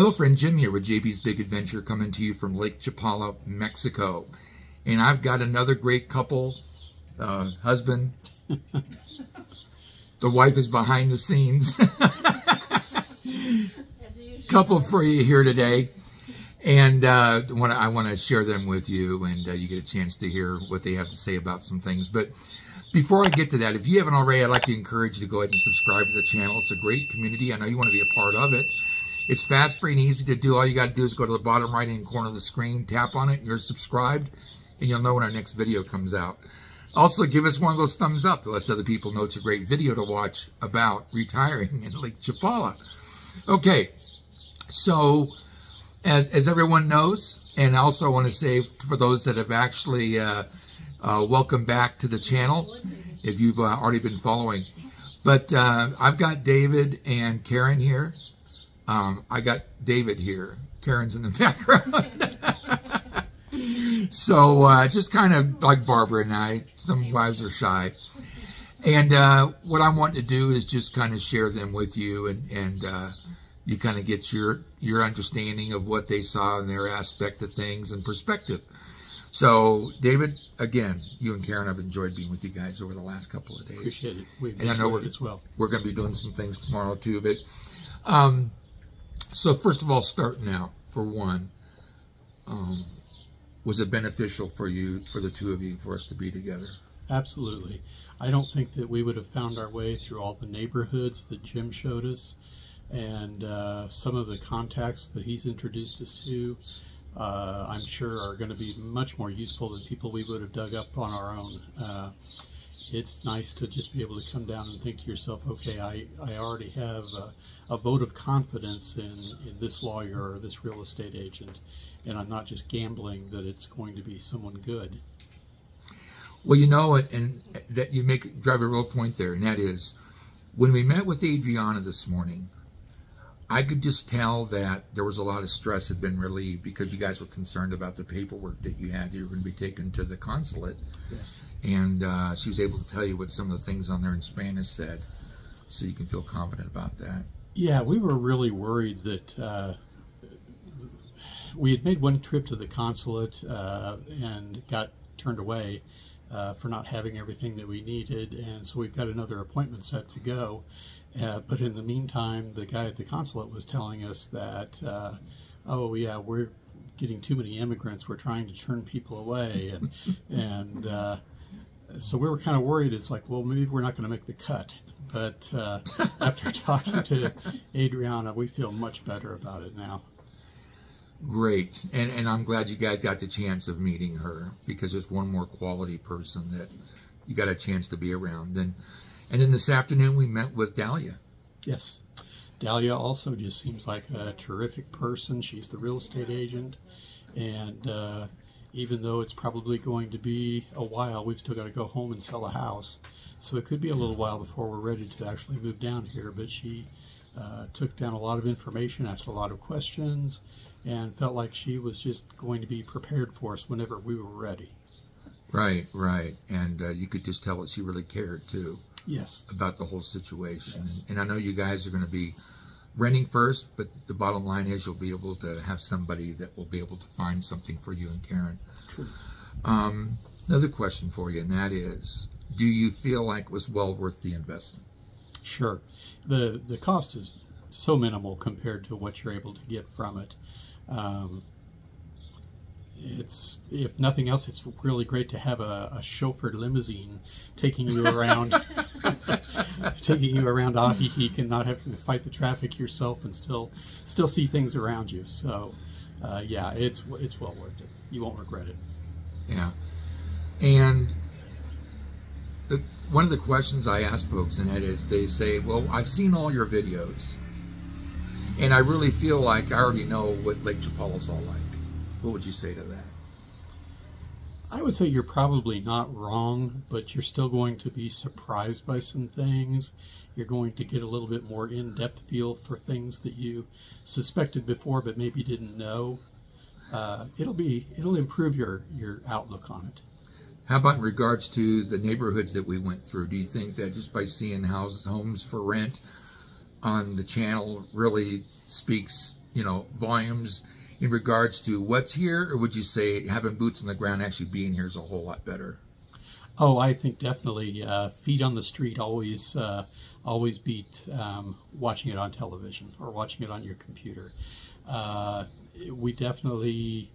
Hello friend, Jim here with JB's Big Adventure, coming to you from Lake Chapala, Mexico. And I've got another great couple, husband. The wife is behind the scenes. Couple for you here today. And I want to share them with you, and you get a chance to hear what they have to say about some things. But before I get to that, if you haven't already, I'd like to encourage you to go ahead and subscribe to the channel. It's a great community. I know you want to be a part of it. It's fast, free, and easy to do. All you got to do is go to the bottom right-hand corner of the screen, tap on it, and you're subscribed, and you'll know when our next video comes out. Also, give us one of those thumbs up that lets other people know it's a great video to watch about retiring in Lake Chapala. Okay, so as everyone knows, and I also want to say for those that have actually welcome back to the channel, if you've already been following. But I've got David and Karen here. I got David here. Karen's in the background. So just kind of like Barbara and I, some wives are shy. And what I want to do is just kind of share them with you, and you kind of get your understanding of what they saw in their aspect of things and perspective. So, David, again, you and Karen, I've enjoyed being with you guys over the last couple of days. Appreciate it. We've and I know as well. We're going to be doing some things tomorrow too. But so first of all, starting out, for one, was it beneficial for you, for the two of you, for us to be together? Absolutely. I don't think that we would have found our way through all the neighborhoods that Jim showed us, and some of the contacts that he's introduced us to, I'm sure are going to be much more useful than people we would have dug up on our own. It's nice to just be able to come down and think to yourself, okay, I already have a vote of confidence in this lawyer or this real estate agent, and I'm not just gambling that it's going to be someone good. Well, you know, and that you drive a real point there, and that is, when we met with Adriana this morning, I could just tell that there was a lot of stress had been relieved because you guys were concerned about the paperwork that you had. You were going to be taken to the consulate. Yes. And she was able to tell you what some of the things on there in Spanish said, so you can feel confident about that. Yeah, we were really worried that we had made one trip to the consulate and got turned away for not having everything that we needed, and so we've got another appointment set to go. But in the meantime, the guy at the consulate was telling us that, oh yeah, we're getting too many immigrants. We're trying to turn people away, and so we were kind of worried. It's like, well, maybe we're not going to make the cut. But after talking to Adriana, we feel much better about it now. Great, and I'm glad you guys got the chance of meeting her, because it's one more quality person that you got a chance to be around. And then this afternoon we met with Dahlia. Yes. Dahlia also just seems like a terrific person. She's the real estate agent. And even though it's probably going to be a while, we've still got to go home and sell a house. So it could be a little while before we're ready to actually move down here. But she took down a lot of information, asked a lot of questions, and felt like she was just going to be prepared for us whenever we were ready. Right, right. And you could just tell that she really cared, too. Yes. About the whole situation. Yes. And I know you guys are going to be renting first, but the bottom line is you'll be able to have somebody that will be able to find something for you and Karen. True. Another question for you, and that is, do you feel like it was well worth the investment? Sure. The cost is so minimal compared to what you're able to get from it. It's, if nothing else, it's really great to have a chauffeured limousine taking you around, taking you around Ajijic, and not having to fight the traffic yourself and still see things around you. So, yeah, it's well worth it. You won't regret it. Yeah, and one of the questions I ask folks, and that is, they say, "Well, I've seen all your videos, and I really feel like I already know what Lake Chapala's all like." What would you say to that? I would say you're probably not wrong, but you're still going to be surprised by some things. You're going to get a little bit more in-depth feel for things that you suspected before but maybe didn't know. It'll improve your outlook on it. How about in regards to the neighborhoods that we went through? Do you think that just by seeing homes for rent on the channel really speaks volumes in regards to what's here, or would you say having boots on the ground actually being here is a whole lot better? Oh, I think definitely feet on the street always beat watching it on television or watching it on your computer. We definitely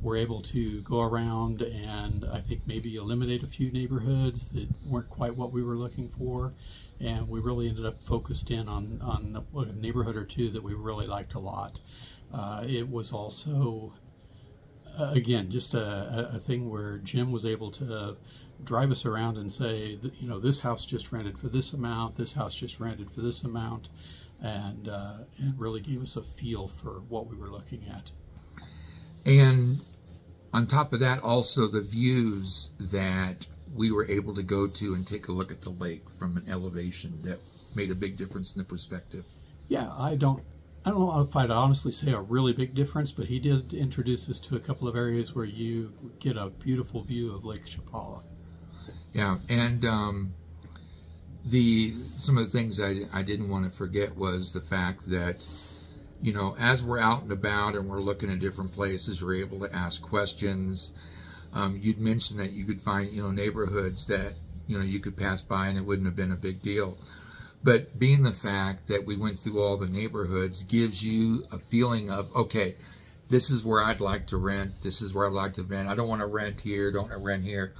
were able to go around and I think maybe eliminate a few neighborhoods that weren't quite what we were looking for, and we really ended up focused in on a neighborhood or two that we really liked a lot. It was also again, just a thing where Jim was able to drive us around and say, this house just rented for this amount, this house just rented for this amount, and really gave us a feel for what we were looking at. And on top of that, also the views that we were able to go to and take a look at the lake from an elevation that made a big difference in the perspective. Yeah, I don't know if I'd honestly say a really big difference, but he did introduce us to a couple of areas where you get a beautiful view of Lake Chapala. Yeah, and some of the things I didn't want to forget was the fact that, as we're out and about and we're looking at different places, we're able to ask questions. You'd mentioned that you could find, neighborhoods that, you could pass by and it wouldn't have been a big deal. But being the fact that we went through all the neighborhoods gives you a feeling of, okay, this is where I'd like to rent. This is where I'd like to rent. I don't want to rent here. Don't want to rent here.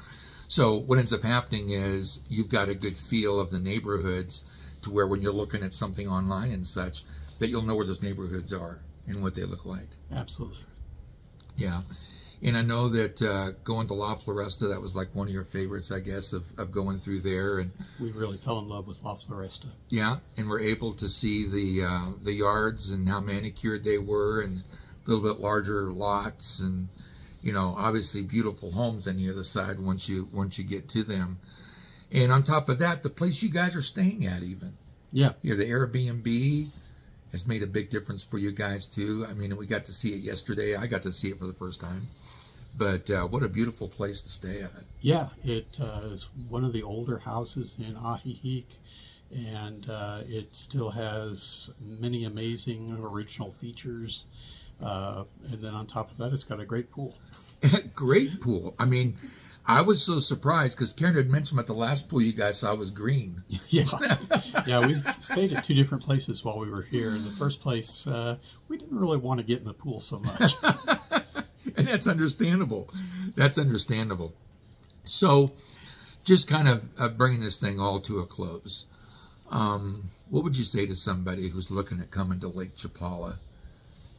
So what ends up happening is you've got a good feel of the neighborhoods to where when you're looking at something online and such, that you'll know where those neighborhoods are and what they look like. Absolutely. Yeah. And I know that going to La Floresta, that was like one of your favorites, I guess, of going through there. And we really fell in love with La Floresta. Yeah, and we're able to see the yards and how manicured they were, and a little bit larger lots, and obviously beautiful homes on the other side once you get to them. And on top of that, the place you guys are staying at, even. Yeah. The Airbnb has made a big difference for you guys too. I mean, we got to see it yesterday. I got to see it for the first time. But what a beautiful place to stay at. Yeah, it is one of the older houses in Ajijic, and it still has many amazing original features. And then on top of that, it's got a great pool. Great pool. I mean, I was so surprised because Karen had mentioned that the last pool you guys saw was green. Yeah. Yeah, we stayed at two different places while we were here. In the first place, we didn't really want to get in the pool so much. And that's understandable. That's understandable. So just kind of bringing this thing all to a close. What would you say to somebody who's looking at coming to Lake Chapala,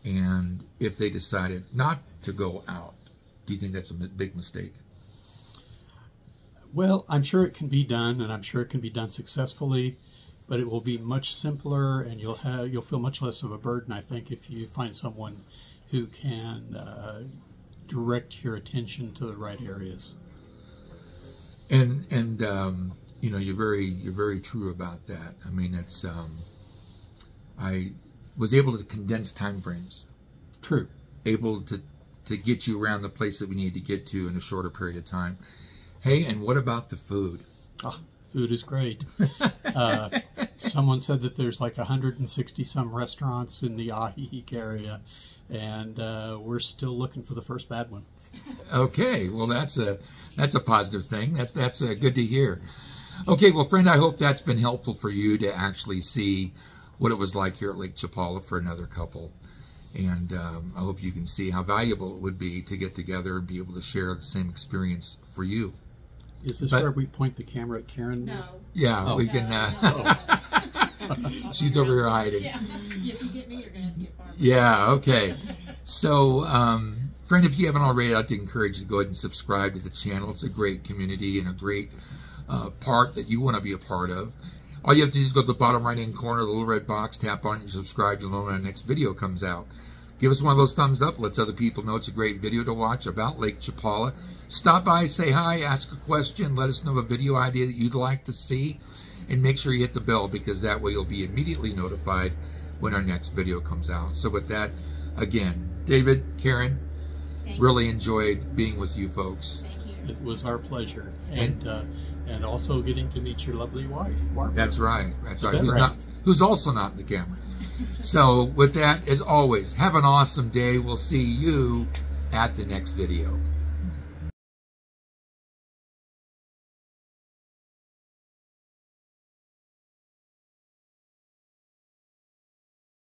and if they decided not to go out, do you think that's a big mistake? Well, I'm sure it can be done, and I'm sure it can be done successfully, but it will be much simpler, and you'll feel much less of a burden, I think, if you find someone who can direct your attention to the right areas. And you're very true about that. I mean, it's I was able to condense time frames. True. Able to get you around the place that we need to get to in a shorter period of time. Hey, and what about the food? Oh, food is great. Someone said that there's like 160 some restaurants in the Ajijic area, and we're still looking for the first bad one. Okay, well that's a positive thing. That's good to hear. Okay, well, friend, I hope that's been helpful for you to actually see what it was like here at Lake Chapala for another couple. And I hope you can see how valuable it would be to get together and be able to share the same experience for you. Is this where we point the camera at Karen? No. Yeah, we can. She's over here hiding. Yeah. If you get me, you're going to have to get Barbara. Yeah, okay. So, friend, if you haven't already, I'd like to encourage you to go ahead and subscribe to the channel. It's a great community and a great part that you want to be a part of. All you have to do is go to the bottom right-hand corner, the little red box, tap on it, and subscribe. You'll know when the next video comes out. Give us one of those thumbs up. Lets other people know it's a great video to watch about Lake Chapala. Stop by, say hi, ask a question, let us know a video idea that you'd like to see, and make sure you hit the bell, because that way you'll be immediately notified when our next video comes out. So with that, again, David, Karen, really enjoyed being with you folks. It was our pleasure. And also getting to meet your lovely wife, Barbara. That's right. That's right. Who's also not in the camera. So with that, as always, have an awesome day. We'll see you at the next video.